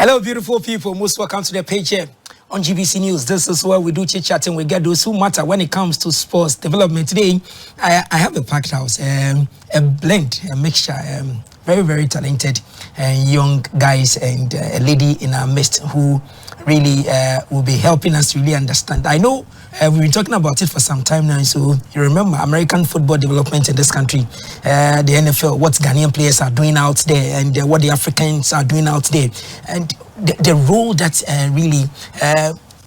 Hello, beautiful people. Most welcome to the page here on GBC News. This is where we do chit-chatting. We get those who matter when it comes to sports development. Today, I have a packed house, a blend, a mixture, very, very talented young guys and a lady in our midst who really will be helping us really understand. I know we've been talking about it for some time now, so you remember American football development in this country, the NFL, what Ghanaian players are doing out there, and what the Africans are doing out there, and the role that really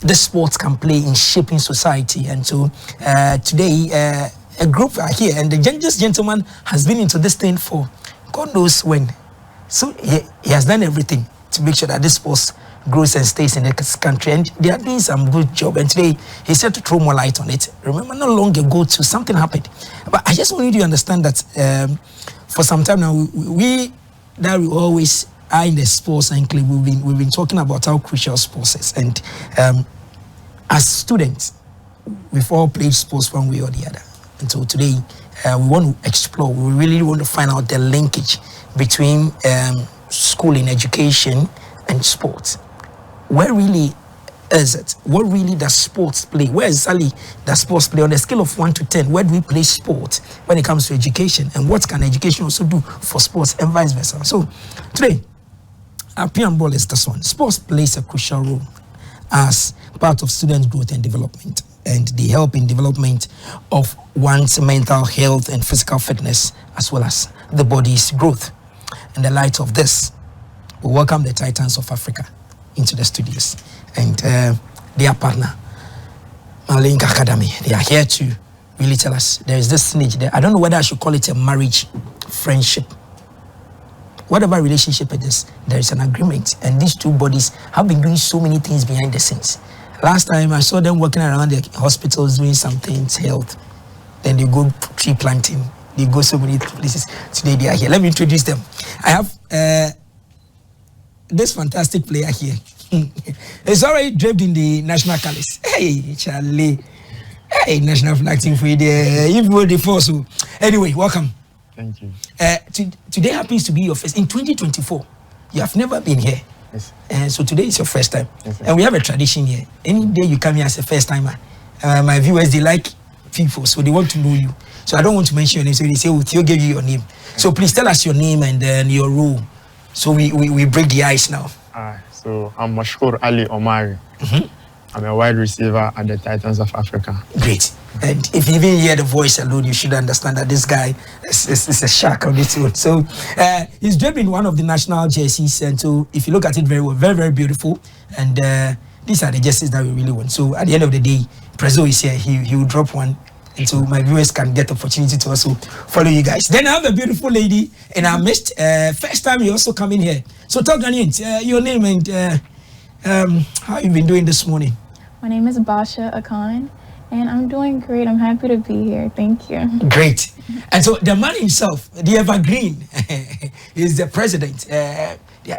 the sports can play in shaping society. And so today, a group are here, and this gentleman has been into this thing for God knows when. So he has done everything to make sure that this sports grows and stays in this country, and they are doing some good job. And today he said to throw more light on it. Remember, not long ago too, something happened, but I just want you to understand that for some time now, we always are in the sports enclave. We've been talking about how crucial sports is, and as students, we've all played sports one way or the other. And so today we want to explore. We really want to find out the linkage between schooling, education, and sports. Where really is it? What really does sports play? Where exactly does sports play? On a scale of 1 to 10, where do we play sport when it comes to education? And what can education also do for sports, and vice versa? So today, our preamble is this one. Sports plays a crucial role as part of student growth and development, and they help in development of one's mental health and physical fitness, as well as the body's growth. In the light of this, we welcome the Titans of Africa into the studios, and their partner, Malahk Academy. They are here to really tell us there is this synergy there. I don't know whether I should call it a marriage, friendship, whatever relationship it is. There is an agreement, and these two bodies have been doing so many things behind the scenes. Last time I saw them walking around the hospitals doing some things, health. Then they go tree planting. They go so many places. Today they are here. Let me introduce them. I have this fantastic player here. It's already draped in the national colors. Hey, Charlie. Hey, national flag team for you there. You were the force. So anyway, welcome. Thank you. Today happens to be your first in 2024. You have never been here. Yes. So today is your first time. Yes, and we have a tradition here. Any day you come here as a first timer, my viewers, they like people, so they want to know you. So I don't want to mention your name, so they say, Theo gave you your name. So please tell us your name and then your role. So we break the ice now. So I'm Mashqur Omari. I'm a wide receiver at the Titans of Africa. Great. And if you even hear the voice alone, you should understand that this guy is a shark on its own. So he's draped in one of the national jerseys, and so if you look at it very well, very, very beautiful. And these are the jerseys that we really want. So at the end of the day, Prezzo is here. He will drop one, and so my viewers can get the opportunity to also follow you guys. Then I have a beautiful lady in our midst. First time you also come in here. So tell Ghanaians your name and how you've been doing this morning. My name is Basha Akan, and I'm doing great. I'm happy to be here. Thank you. Great. And so the man himself, the evergreen, is the president.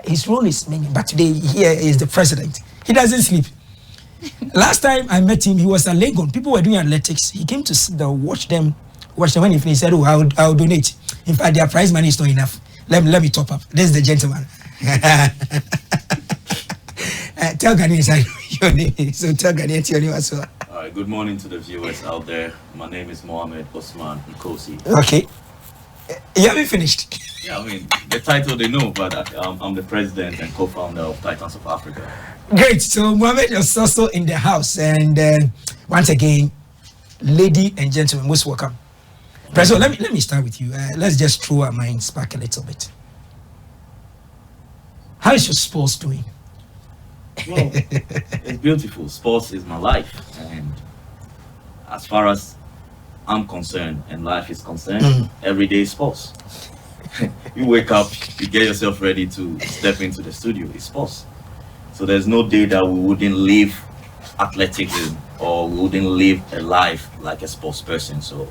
His role is many, but today here is the president. He doesn't sleep. Last time I met him, he was at Legon. People were doing athletics. He came to sit down, watch them. When he finished, he said, "Oh, I'll donate. In fact, their prize money is not enough. Let me top up." This is the gentleman. Tell Ghanaians your name. So tell Ghanaians your name as well. All right. Good morning to the viewers out there. My name is Mohammed, Osman, Nkosi. Okay. You haven't finished. Yeah, I mean the title they know, but I'm the president and co-founder of Titans of Africa. Great. So Mohammed is also in the house, and once again, lady and gentlemen, most welcome. President, let me start with you. Let's just throw our minds back a little bit. How is your sports doing? Well, it's beautiful. Sports is my life, and as far as I'm concerned and life is concerned, every day is sports. You wake up, you get yourself ready to step into the studio, it's sports. So there's no day that we wouldn't live athletically or we wouldn't live a life like a sports person. So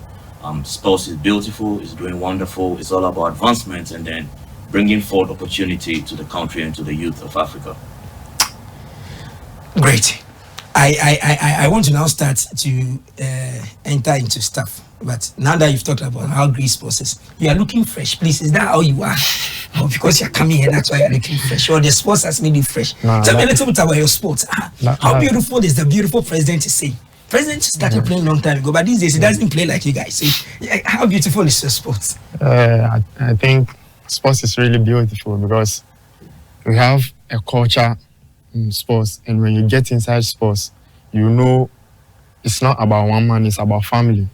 sports is beautiful, it's doing wonderful, it's all about advancement and then bringing forward opportunity to the country and to the youth of Africa. Great. I want to now start to enter into stuff. But now that you've talked about how great sports is, you are looking fresh. Please, is that how you are? Or because you're coming here, that's why you're looking fresh. Or the sports has made you fresh. Tell me a little bit about your sports. How beautiful is the beautiful president is saying? President started playing a long time ago, but these days he doesn't play like you guys. So, how beautiful is your sports? I think sports is really beautiful because we have a culture in sports, and when you get inside sports, you know it's not about one man, it's about family.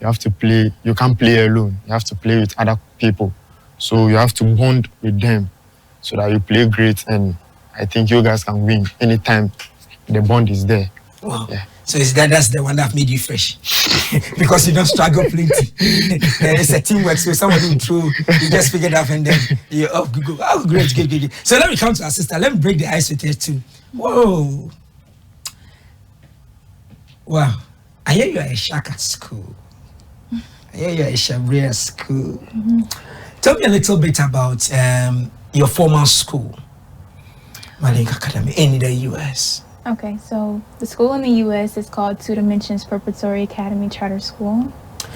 You have to play, you can't play alone. You have to play with other people. So you have to bond with them so that you play great, and I think you guys can win anytime the bond is there. Wow. Yeah. So that's the one that made you fresh. Because you don't struggle plenty. It's a teamwork, so somebody will throw, you just pick it up and then you're off. Oh, great. So let me come to our sister. Let me break the ice with her too. Whoa. Wow. I hear you are a Shaka at school. I hear you are a Shabri at school. Tell me a little bit about your former school, Malahk Academy, in the US. Okay, so the school in the U.S. is called Two Dimensions Preparatory Academy Charter School.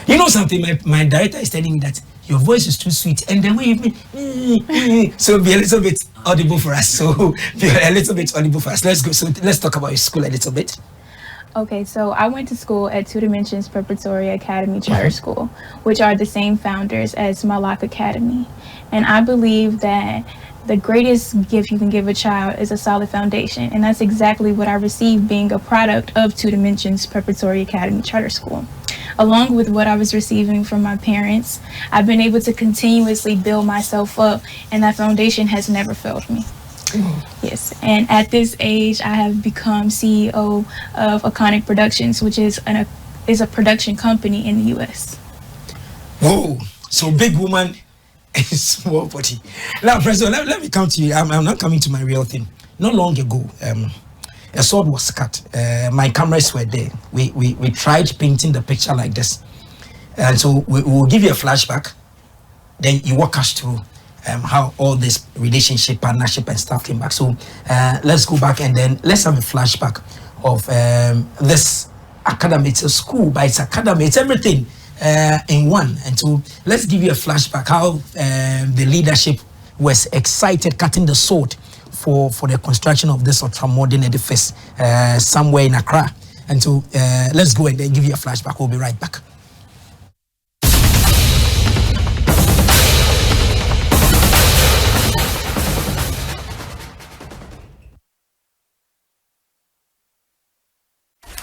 You know something? My director is telling me that your voice is too sweet, and the way you so be a little bit audible for us. So be a little bit audible for us. Let's go. So let's talk about your school a little bit. Okay, so I went to school at Two Dimensions Preparatory Academy Charter School, which are the same founders as Malahk Academy, and I believe that the greatest gift you can give a child is a solid foundation, and that's exactly what I received being a product of Two Dimensions Preparatory Academy Charter School. Along with what I was receiving from my parents, I've been able to continuously build myself up, and that foundation has never failed me. Yes, and at this age, I have become CEO of Iconic Productions, which is a production company in the U.S. Whoa, so big woman. Small body. Now, President, let me come to you. I'm not coming to my real thing. Not long ago, a sword was cut. My cameras were there. We tried painting the picture like this. And so we will give you a flashback. Then you walk us through how all this relationship, partnership, and stuff came back. So let's go back and then let's have a flashback of this academy. It's a school, but it's academy. It's everything. In one. And so let's give you a flashback how the leadership was excited cutting the sword for the construction of this ultra-modern edifice somewhere in Accra. And so let's go and then give you a flashback. We'll be right back.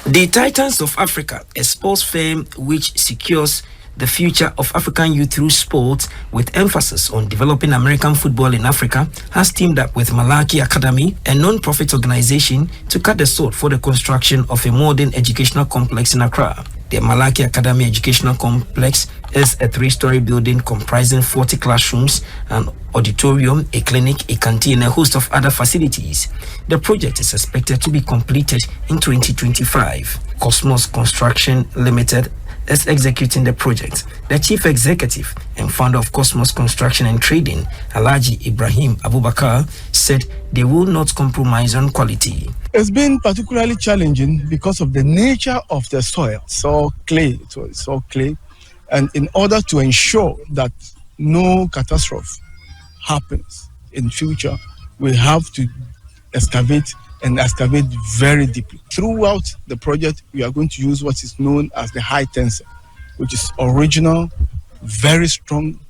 The Titans of Africa, a sports firm which secures the future of African youth through sports with emphasis on developing American football in Africa, has teamed up with Malahk Academy, a non-profit organization, to cut the sword for the construction of a modern educational complex in Accra. The Malahk Academy Educational Complex is a 3-story building comprising 40 classrooms, an auditorium, a clinic, a canteen, and a host of other facilities. The project is expected to be completed in 2025. Cosmos Construction Limited is executing the project. The chief executive and founder of Cosmos Construction and Trading, Alhaji Ibrahim Abubakar, said they will not compromise on quality. It's been particularly challenging because of the nature of the soil. So clay, and in order to ensure that no catastrophe happens in future, we have to excavate very deeply. Throughout the project, we are going to use what is known as the high tensor, which is original, very strong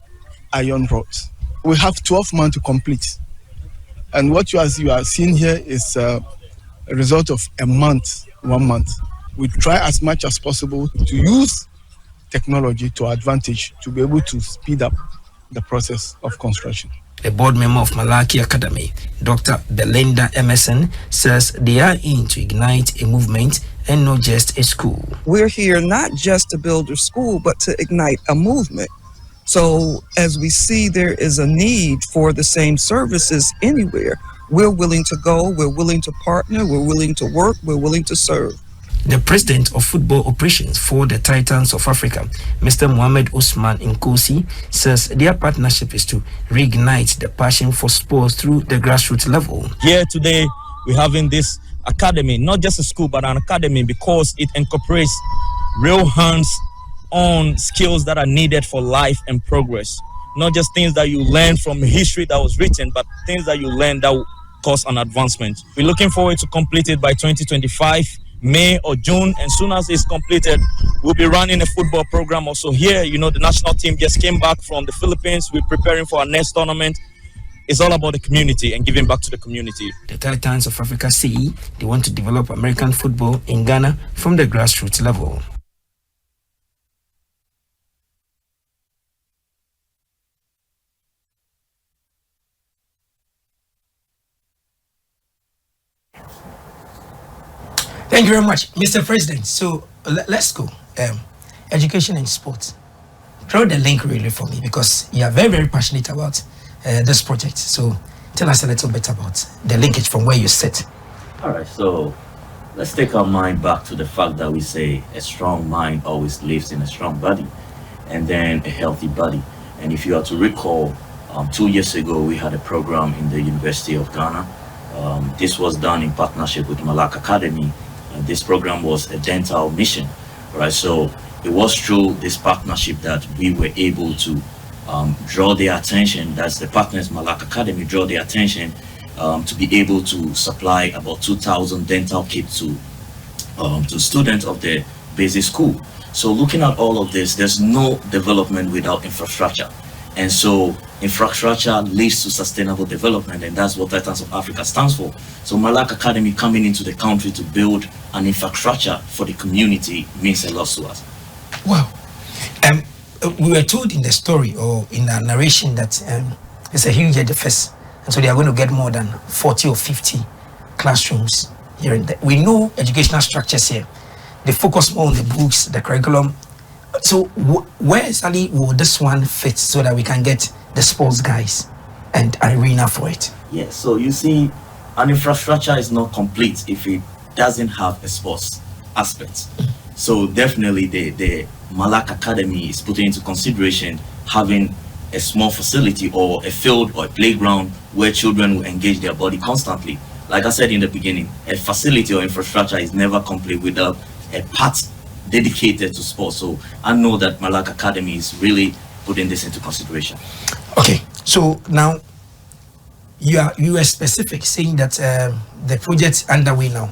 iron rods. We have 12 months to complete. And what you are seeing here is a result of 1 month. We try as much as possible to use technology to our advantage to be able to speed up the process of construction. A board member of Malahk Academy, Dr. Belinda Emerson, says they are in to ignite a movement and not just a school. We're here not just to build a school, but to ignite a movement. So as we see there is a need for the same services anywhere, we're willing to go, we're willing to partner, we're willing to work, we're willing to serve. The president of football operations for the Titans of Africa, Mr. Mohammed Osman Nkosi, says their partnership is to reignite the passion for sports through the grassroots level. Here today, we're having this academy, not just a school, but an academy, because it incorporates real hands-on skills that are needed for life and progress. not just things that you learn from history that was written, but things that you learn that will cause an advancement. We're looking forward to complete it by 2025, May or June, and soon as it's completed, we'll be running a football program also here. You know, the national team just came back from the Philippines. We're preparing for our next tournament. It's all about the community and giving back to the community. The Titans of Africa say they want to develop American football in Ghana from the grassroots level. Thank you very much, Mr. President. So let's go. Education and sports. Throw the link really for me because you are very, very passionate about this project. So tell us a little bit about the linkage from where you sit. All right, so let's take our mind back to the fact that we say a strong mind always lives in a strong body, and then a healthy body. And if you are to recall, 2 years ago, we had a program in the University of Ghana. This was done in partnership with Malahk Academy. This program was a dental mission, right? So it was through this partnership that we were able to draw their attention, that's the partners Malahk Academy draw their attention to be able to supply about 2,000 dental kits to students of the basic school. So looking at all of this, there's no development without infrastructure. And so infrastructure leads to sustainable development, and that's what Titans of Africa stands for. So Malahk Academy coming into the country to build an infrastructure for the community means a lot to us. Wow. We were told in the story or in the narration that it's a huge edifice, and so they are going to get more than 40 or 50 classrooms here and there. We know educational structures here. They focus more on the books, the curriculum. So where exactly will this one fit so that we can get the sports guys and arena for it? Yes, so you see, an infrastructure is not complete if it doesn't have a sports aspect. So definitely the Malahk Academy is putting into consideration having a small facility or a field or a playground where children will engage their body constantly. Like I said in the beginning, a facility or infrastructure is never complete without a part dedicated to sports. So I know that Malahk Academy is really putting this into consideration. Okay, so now you are specific, saying that the project underway now,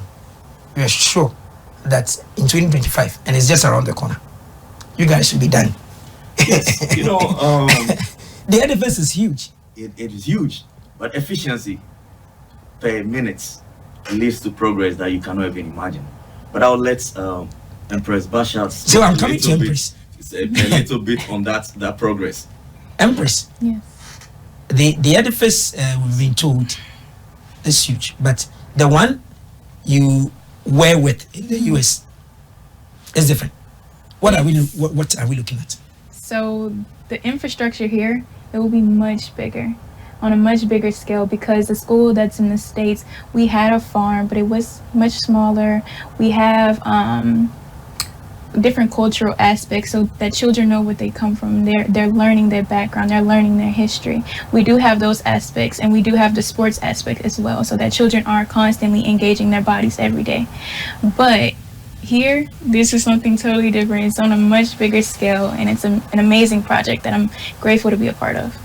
we are sure that in 2025, and it's just around the corner, you guys should be done. Yes, you know, the edifice is huge. It is huge, but efficiency per minute leads to progress that you cannot even imagine. But I'll let Empress Basha. So I'm coming to Empress. A little bit on that progress. Empress. Yes. The edifice we've been told is huge, but the one you were with in the US is different. What are we looking at? So the infrastructure here, it will be much bigger, on a much bigger scale, because the school that's in the States, we had a farm, but it was much smaller. We have different cultural aspects so that children know where they come from. They're learning their background, they're learning their history. We do have those aspects, and we do have the sports aspect as well, so that children are constantly engaging their bodies every day. But here, this is something totally different. It's on a much bigger scale, and it's an amazing project that I'm grateful to be a part of.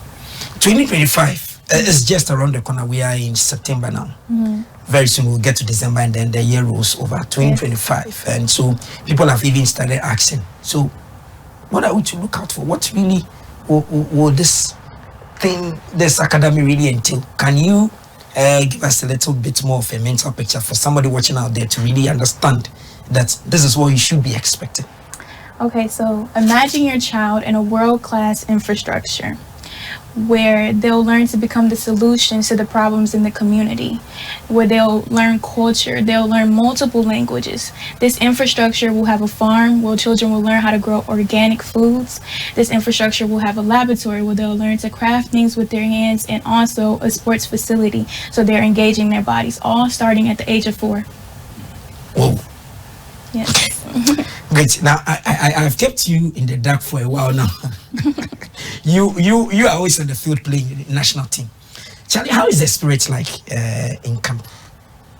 2025 is just around the corner. We are in September now. Mm-hmm. Very soon we'll get to December, and then the year rolls over. 2025, yes. And so people have even started asking, so what are we to look out for? What really will this academy really entail? Can you give us a little bit more of a mental picture for somebody watching out there to really understand that this is what you should be expecting? Okay, so imagine your child in a world-class infrastructure where they'll learn to become the solutions to the problems in the community, where they'll learn culture, they'll learn multiple languages. This infrastructure will have a farm where children will learn how to grow organic foods. This infrastructure will have a laboratory where they'll learn to craft things with their hands, and also a sports facility, so they're engaging their bodies, all starting at the age of 4. Whoa. Yes. Great. Now I've kept you in the dark for a while now. you are always on the field playing in the national team. Charlie, how is the spirit like in camp?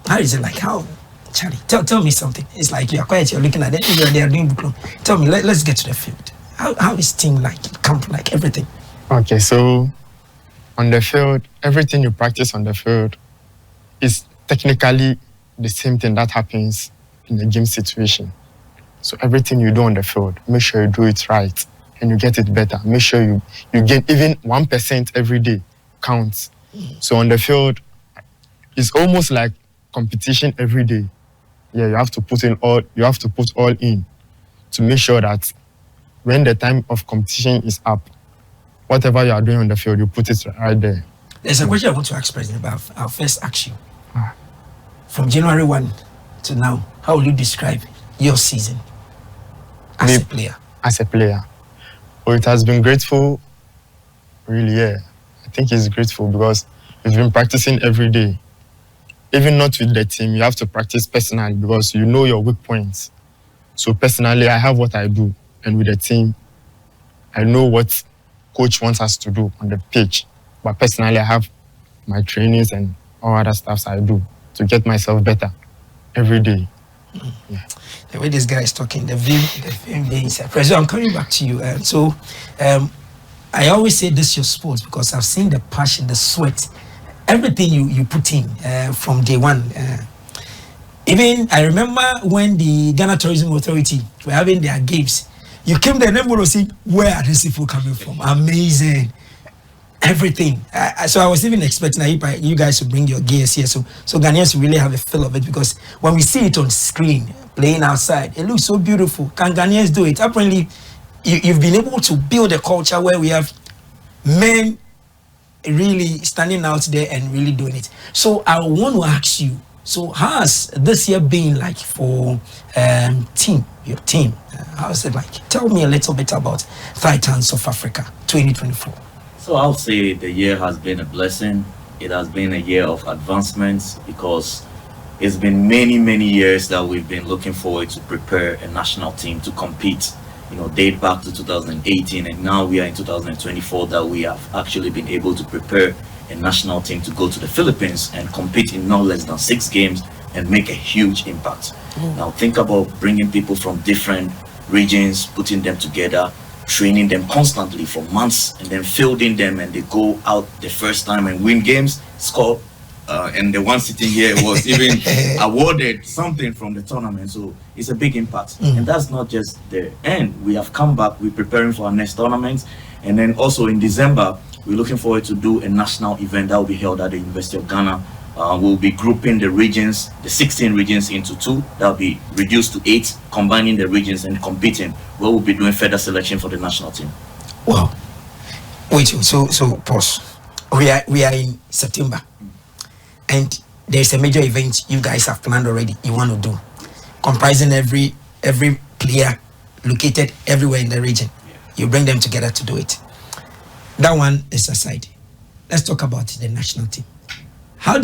How is it like? How, Charlie? Tell me something. It's like you're quiet. You're looking at it. They are doing book club. Tell me. Let's get to the field. How is team like camp? Like everything. Okay, so on the field, everything you practice on the field is technically the same thing that happens in a game situation. So everything you do on the field, make sure you do it right and you get it better. Make sure you get even 1% every day counts. So on the field, it's almost like competition every day. Yeah, you have to put all in to make sure that when the time of competition is up, whatever you are doing on the field, you put it right there. There's a question I want to ask President, but I'll first ask you. From January 1 to now, how will you describe your season as a player? As a player? Oh, it has been grateful, really, yeah. I think it's grateful because we've been practicing every day. Even not with the team, you have to practice personally because you know your weak points. So personally, I have what I do. And with the team, I know what coach wants us to do on the pitch. But personally, I have my trainings and all other stuff I do to get myself better every day. Yeah. The way this guy is talking, the view being said. President, I'm coming back to you. I always say this is your sport because I've seen the passion, the sweat, everything you put in from day one. Even I remember when the Ghana Tourism Authority were having their games, you came there and everyone was saying, where are these people coming from? Amazing. Everything. So I was even expecting you guys to bring your gears here. So Ghanaians really have a feel of it because when we see it on screen, playing outside, it looks so beautiful. Can Ghanaians do it? Apparently, you've been able to build a culture where we have men really standing out there and really doing it. So I want to ask you, so how has this year been like for your team? How is it like? Tell me a little bit about Titans of Africa 2024. So I'll say the year has been a blessing. It has been a year of advancements because it's been many years that we've been looking forward to prepare a national team to compete. Date back to 2018, and now we are in 2024 that we have actually been able to prepare a national team to go to the Philippines and compete in no less than 6 games and make a huge impact. Now think about bringing people from different regions, putting them together, training them constantly for months, and then fielding them, and they go out the first time and win games, score, and the one sitting here was even awarded something from the tournament. So it's a big impact. And that's not just the end. We have come back, we're preparing for our next tournament, and then also in December we're looking forward to do a national event that will be held at the University of Ghana. We'll be grouping the regions, the 16 regions, into 2. That'll be reduced to 8, combining the regions and competing, where we'll be doing further selection for the national team. Wow. Wait, so pause. We are in September, and there's a major event you guys have planned already. You want to do, comprising every player located everywhere in the region. Yeah. You bring them together to do it. That one is aside. Let's talk about the national team.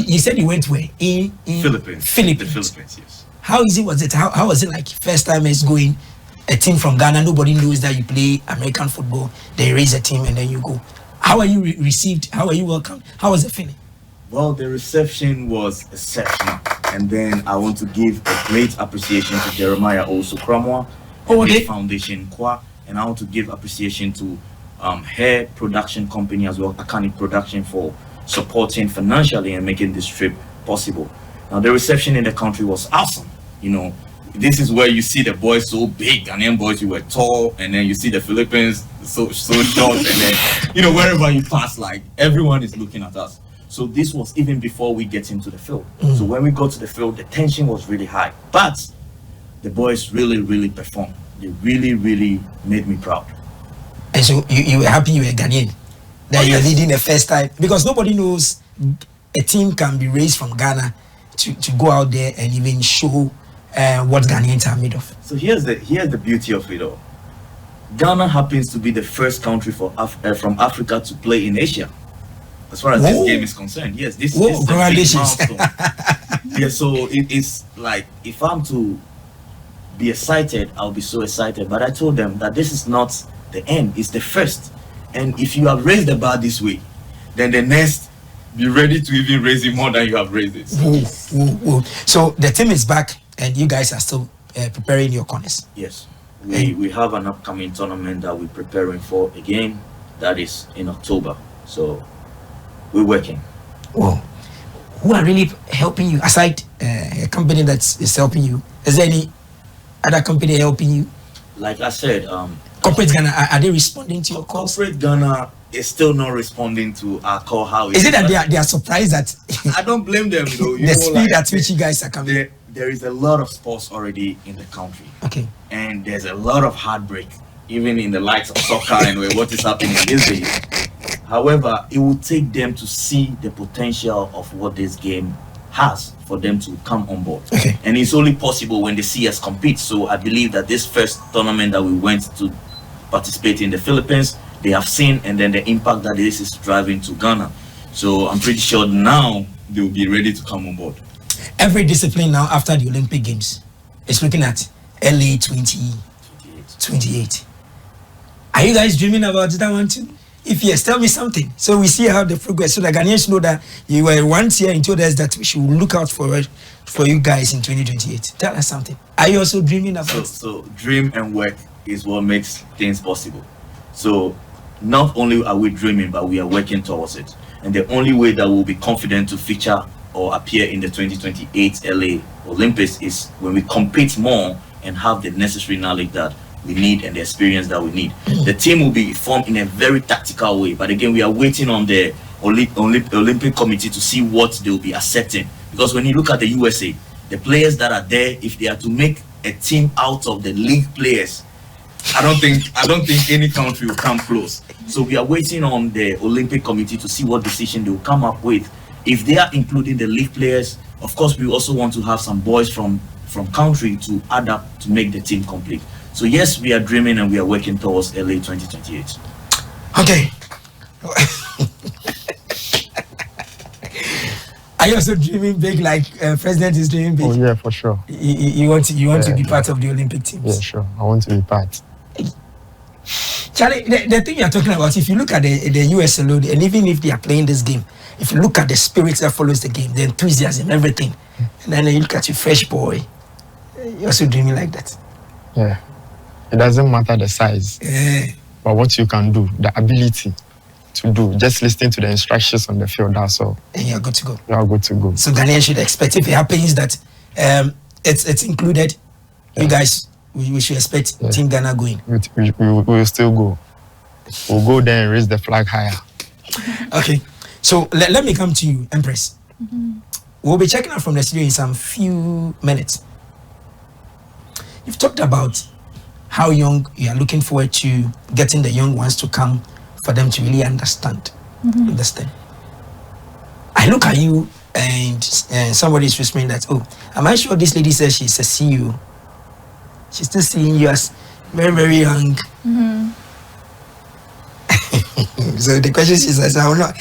You said you went where? In Philippines. Philippines. The Philippines, yes. How easy was it? How was it like? First time is going, a team from Ghana, nobody knows that you play American football. They raise a team and then you go. How are you received? How are you welcomed? How was the feeling? Well, the reception was exceptional. And then I want to give a great appreciation to Jeremiah also Kramwa, his foundation, Kwa, and I want to give appreciation to her production company as well, Akani Production, for supporting financially and making this trip possible. Now, the reception in the country was awesome. This is where you see the boys so big, Ghanaian boys, you were tall, and then you see the Philippines so short, and then, wherever you pass, like, everyone is looking at us. So this was even before we get into the field. So when we got to the field, the tension was really high. But the boys really performed. They really made me proud. And so you were happy you were Ghanaian? That you're leading the first time? Because nobody knows a team can be raised from Ghana to go out there and even show what Ghanaians are made of. So here's the beauty of it all. Ghana happens to be the first country from Africa to play in Asia, as far as this game is concerned. Yes, this is a big milestone. Yeah, so it's like, if I'm to be excited, I'll be so excited. But I told them that this is not the end, it's the first. And if you have raised the bar this way, then the next, be ready to even raise it more than you have raised it. So the team is back, and you guys are still preparing your corners. Yes, we have an upcoming tournament that we're preparing for again. That is in October. So we're working. Well, who are really helping you aside a company that is helping you? Is there any other company helping you? Like I said, corporate Ghana, are they responding to your calls? Corporate Ghana is still not responding to our call. How is it that they are surprised that I don't blame them though. The speed at which you guys are coming. There is a lot of sports already in the country. Okay. And there's a lot of heartbreak, even in the likes of soccer and what is happening these days. However, it will take them to see the potential of what this game has for them to come on board. Okay. And it's only possible when they see us compete. So I believe that this first tournament that we went to participate in the Philippines, they have seen, and then the impact that this is driving to Ghana. So I'm pretty sure now they'll be ready to come on board. Every discipline now after the Olympic Games is looking at LA 2028. Are you guys dreaming about that one too? If yes, tell me something. So we see how the progress. So the Ghanaians know that you were once here and told us that we should look out for you guys in 2028. Tell us something. Are you also dreaming about? So dream and work is what makes things possible. So not only are we dreaming, but we are working towards it. And the only way that we'll be confident to feature or appear in the 2028 LA Olympics is when we compete more and have the necessary knowledge that we need and the experience that we need. The team will be formed in a very tactical way, but again, we are waiting on the Olympic Committee to see what they will be accepting. Because when you look at the USA, the players that are there, if they are to make a team out of the league players, I don't think any country will come close. So we are waiting on the Olympic Committee to see what decision they will come up with. If they are including the league players, of course, we also want to have some boys from country to add up to make the team complete. So yes, we are dreaming and we are working towards LA 2028. Okay. Are you also dreaming big like President is dreaming big? Oh yeah, for sure. You want to be part of the Olympic teams? Yeah, sure. I want to be part. Charlie, the thing you're talking about, if you look at the US alone, and even if they are playing this game, if you look at the spirit that follows the game, the enthusiasm, everything, and then you look at your fresh boy, you're also dreaming like that. Yeah. It doesn't matter the size, but what you can do, the ability to do, just listening to the instructions on the field, that's all. And you're good to go. You are good to go. So Ghanaians should expect, if it happens that it's included, you guys, we should expect Team Ghana going. We will still go. We'll go there and raise the flag higher. Okay. So let me come to you, Empress. We'll be checking out from the studio in some few minutes. You've talked about how young you are looking forward to getting the young ones to come for them to really understand. Understand. I look at you and somebody is whispering that, oh, am I sure this lady says she's a CEO? She's still seeing you as very, very young. So the question she says, I will not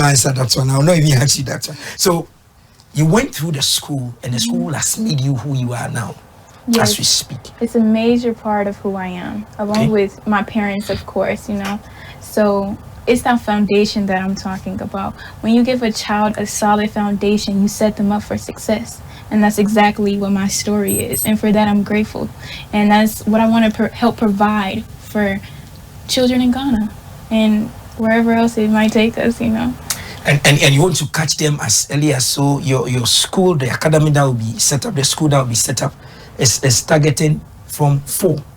answer that one. I will not even ask you that one. So you went through the school and the school has made you who you are now. Yes, as we speak. It's a major part of who I am, along with my parents, of course, you know. So it's that foundation that I'm talking about. When you give a child a solid foundation, you set them up for success. And that's exactly what my story is. And for that, I'm grateful. And that's what I want to help provide for children in Ghana and wherever else it might take us, you know. And you want to catch them as early as so your school, the academy that will be set up, the school that will be set up, is targeting from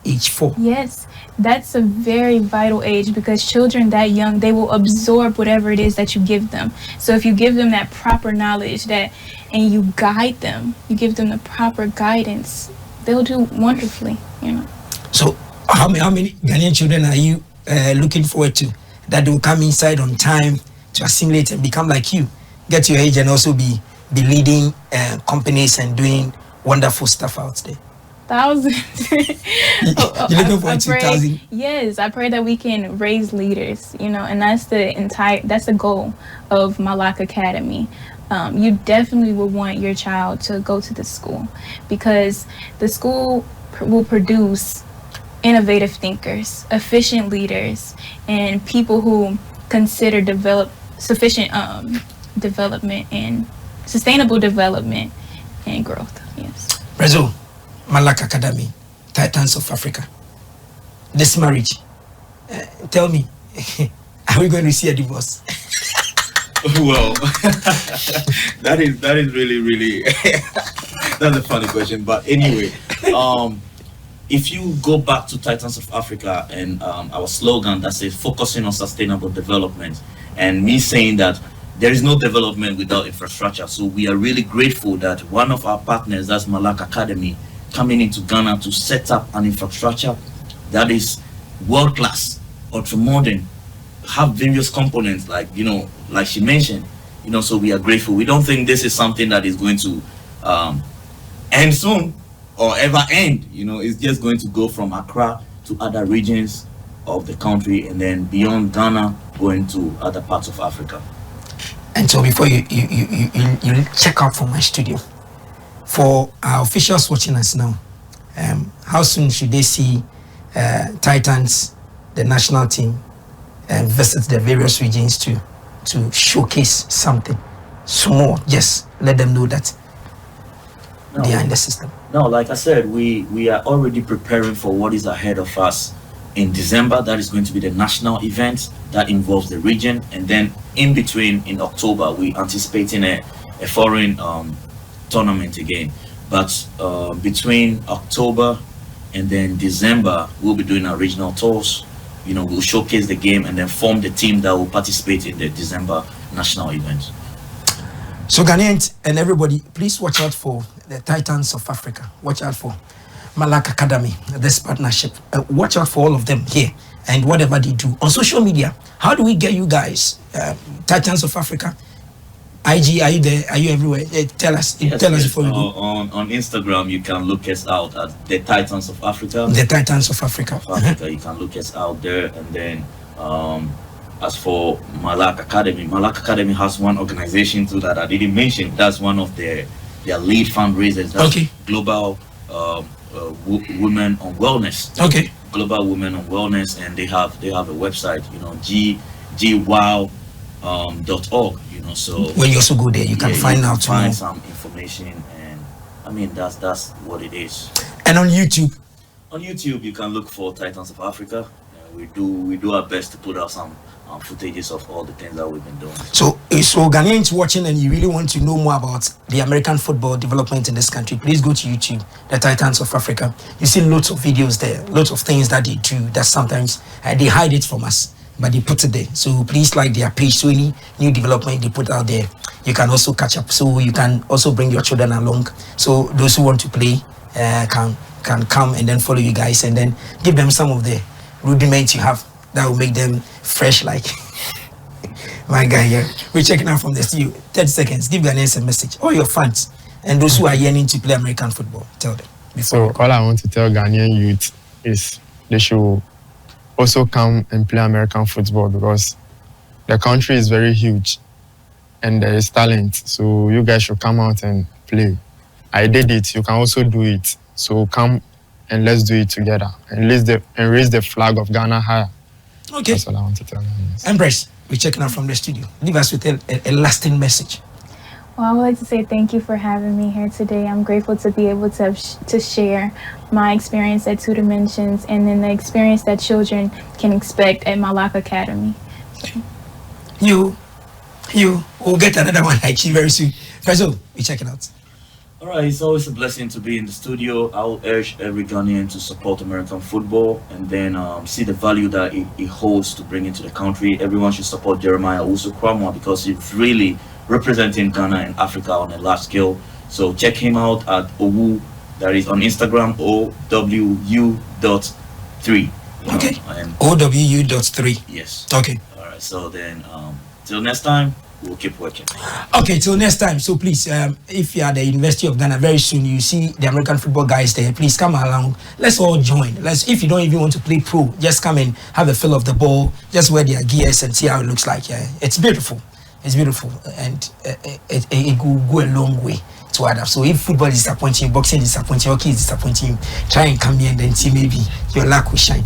age 4. Yes, that's a very vital age because children that young, they will absorb whatever it is that you give them. So if you give them that proper knowledge and you guide them, you give them the proper guidance, they'll do wonderfully, you know. So how many Ghanaian children are you looking forward to that will come inside on time to assimilate and become like you, get to your age and also be leading companies and doing wonderful stuff out there? Thousands. You're looking forward to 1,000? Yes, I pray that we can raise leaders, you know, and that's the goal of Malahk Academy. You definitely would want your child to go to the school because the school will produce innovative thinkers, efficient leaders, and people who consider sufficient development and sustainable development and growth. Yes. Brazil, Malahk Academy, Titans of Africa. This marriage, tell me, Are we going to see a divorce? Well, that is really that's a funny question. But anyway, if you go back to Titans of Africa and our slogan that says focusing on sustainable development, and me saying that there is no development without infrastructure. So we are really grateful that one of our partners, that's Malahk Academy, coming into Ghana to set up an infrastructure that is world class, ultra modern, have various components like she mentioned, so we are grateful. We don't think this is something that is going to end soon or ever end. It's just going to go from Accra to other regions of the country and then beyond Ghana going to other parts of Africa. And so before you check out from my studio, for our officials watching us now, how soon should they see Titans, the national team, visit the various regions to showcase something small? Just let them know that they are in the system. No, like I said, we are already preparing for what is ahead of us in December. That is going to be the national event that involves the region, and then in between in October we're anticipating a foreign tournament again. But between October and then December we'll be doing our regional tours. We'll showcase the game and then form the team that will participate in the December national event. So Ghanaians and everybody, please watch out for the Titans of Africa. Watch out for Malahk Academy, this partnership. Watch out for all of them here and whatever they do. On social media, how do we get you guys? Titans of Africa, IG, are you there? Are you everywhere? Tell us. Yes, tell us yes. before we go. On Instagram, you can look us out at the Titans of Africa. The Titans of Africa. You can look us out there. And then as for Malahk Academy has one organization too that I didn't mention. That's one of their lead fundraisers. That's Global Women on Wellness. Okay. Global Women on Wellness, and they have a website. GWOW.org. So when you also go there, you can find out some information, and I mean that's what it is. And on YouTube, you can look for Titans of Africa. We do our best to put out some footages of all the things that we've been doing. So Ghanaians watching and you really want to know more about the American football development in this country, please go to YouTube, the Titans of Africa. You see lots of videos there, lots of things that they do that sometimes they hide it from us, but they put it there. So please like their page. So any new development they put out there, you can also catch up. So you can also bring your children along. So those who want to play can come and then follow you guys and then give them some of the rudiments you have that will make them fresh like my guy here. We're checking out from the studio. 30 seconds. Give Ghanaians a message. All your fans and those who are yearning to play American football. Tell them. So all I want to tell Ghanaian youth is they should also come and play American football because the country is very huge and there is talent. So you guys should come out and play. I did it. You can also do it. So come and let's do it together and raise the flag of Ghana higher. Okay. That's all I want to tell you. Empress, we're checking out from the studio. Leave us with a lasting message. Well, I would like to say thank you for having me here today. I'm grateful to be able to share my experience at Two Dimensions and then the experience that children can expect at Malahk Academy. You will get another one like you very soon. First of all, we're checking out. All right, it's always a blessing to be in the studio. I will urge every Ghanaian to support American football and then see the value that it holds to bring into the country. Everyone should support Jeremiah Usu-Kramwa because he's really representing Ghana and Africa on a large scale. So check him out at OWU, that is on Instagram, OWU.3. Okay. OWU.3. Yes. Okay. All right, so then till next time, we'll keep working. Okay, till next time. So please, if you are at the University of Ghana, very soon you see the American football guys there. Please come along. Let's all join. If you don't even want to play pro, just come and have a feel of the ball. Just wear their gears and see how it looks like. Yeah, it's beautiful. It's beautiful, and it will go a long way to adapt. So if football is disappointing, boxing is disappointing, hockey is disappointing, try and come here and then see maybe your luck will shine.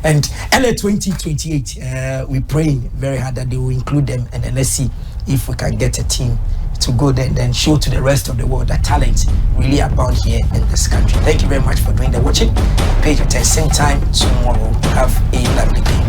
And LA 2028, we're praying very hard that they will include them, and then let's see if we can get a team to go there and then show to the rest of the world that talent really abound here in this country. Thank you very much for doing the watching. Page at the same time tomorrow. Have a lovely day.